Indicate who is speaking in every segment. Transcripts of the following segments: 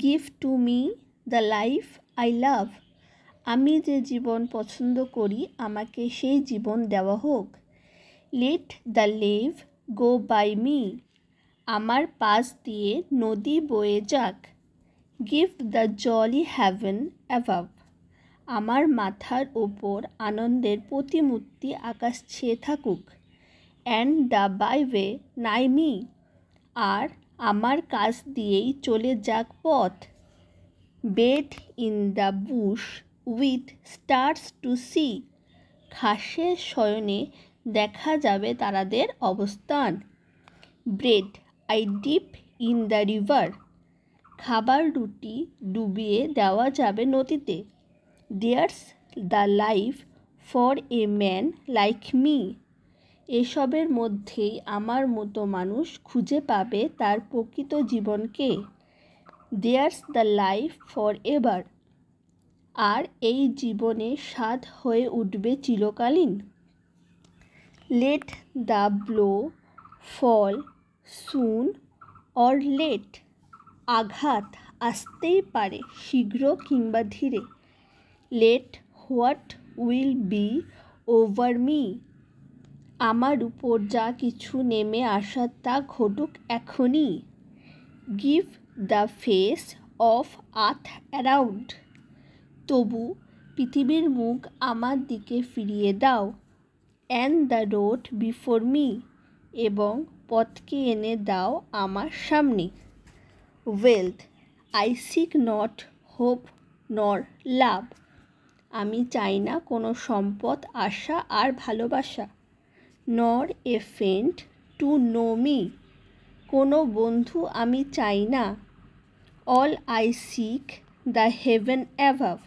Speaker 1: Give to me the life I love. আমি যে জীবন পছন্দ করি আমাকে সেই জীবন দেওয়া হোক। Let the lave go by me. আমার পাশ দিয়ে নদী বয়ে যাক। Give the jolly heaven above. আমার মাথার ওপর আনন্দের প্রতিমূর্তি আকাশ ছেয়ে থাকুক। অ্যান্ড দ্য বাইওয়ে নাই মি। আর আমার কাছ দিয়েই চলে যাক পথ। Bed in the bush with stars to see. ঘাসের শয়নে দেখা যাবে তারাদের অবস্থান। Bread I dip in the river. খাবার রুটি ডুবিয়ে দেওয়া যাবে নদীতে। There's the life for a man like me. এসবের মধ্যেই আমার মতো মানুষ খুঁজে পাবে তার প্রকৃত জীবনকে। There's the life for ever. আর এই জীবনে স্বাদ হয়ে উঠবে চিরকালীন। Let the blow fall soon or late. আঘাত আসতেই পারে শীঘ্র কিংবা ধীরে। Let what will be over me. আমার উপর যা কিছু নেমে আসার তা ঘটুক এখনই। Give the face of earth around. তবু পৃথিবীর মুখ আমার দিকে ফিরিয়ে দাও। And the road before me. এবং পথকে এনে দাও আমার সামনে। Wealth I sick not hope নর লাভ। আমি চাই না কোনো সম্পদ, আশা আর ভালোবাসা। Nor a friend to know me. কোনো বন্ধু আমি চাই না। All I seek the heaven above.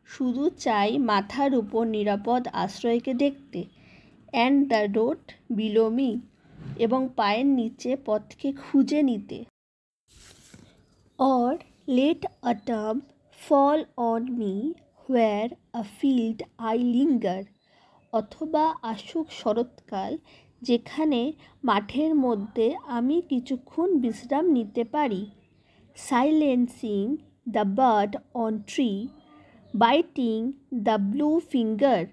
Speaker 1: শুধু চাই মাথার উপর নিরাপদ আশ্রয়কে দেখতে। And the road below me. এবং পায়ের নিচে পথকে খুঁজে নিতে। Or let autumn fall on me where a field I linger. অথবা আসুক শরৎকাল, যেখানে মাঠের মধ্যে আমি কিছুক্ষণ বিশ্রাম নিতে পারি। Silencing the bird on tree biting the blue finger.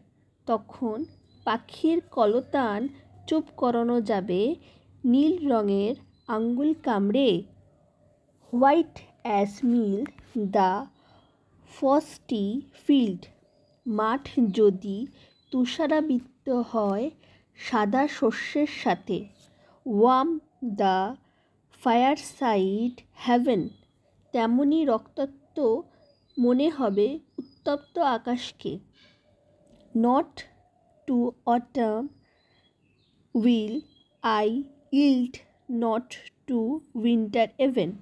Speaker 1: তখন পাখির কলতান চুপ করানো যাবে নীল রঙের আঙ্গুল কামড়ে। White as milk the frosty field. মাঠ যদি তুষারাবৃত হয় সাদা শস্যের সাথে। Warm the fireside haven. তেমনি রক্তাক্ত মনে হবে উত্তপ্ত আকাশকে। Not to autumn will I yield not to winter even.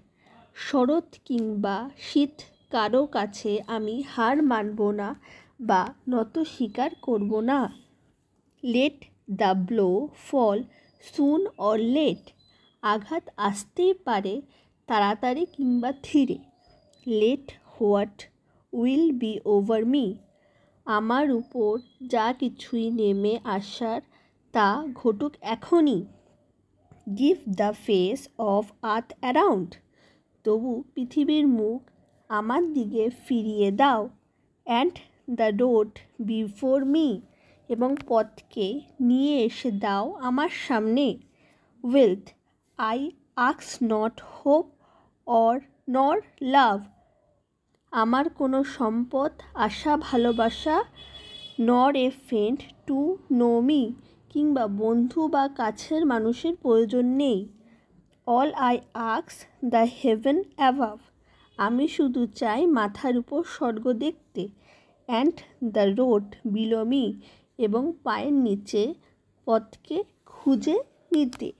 Speaker 1: শরৎ কিংবা শীত কারো কাছে আমি হার মানব না বা নত স্বীকার করব না। Let the blow fall soon or late. আঘাত আসতেই পারে তাড়াতাড়ি কিংবা ধীরে। Let what will be over me. আমার উপর যা কিছুই নেমে আসার তা ঘটুক এখনই। Give the face of earth around. তবু পৃথিবীর মুখ আমার দিকে ফিরিয়ে দাও। And the road before me. এবং পথকে নিয়ে এসে দাও আমার সামনে। Wealth I ask not hope or nor love. আমার কোনো সম্পদ, আশা, ভালোবাসা। Nor a friend to know me. কিংবা বন্ধু বা কাছের মানুষের প্রয়োজন নেই। All I ask the heaven above. আমি শুধু চাই মাথার উপর স্বর্গ দেখতে। And the road below me. এবং পায়ের নিচে পথকে খুঁজে নিতে।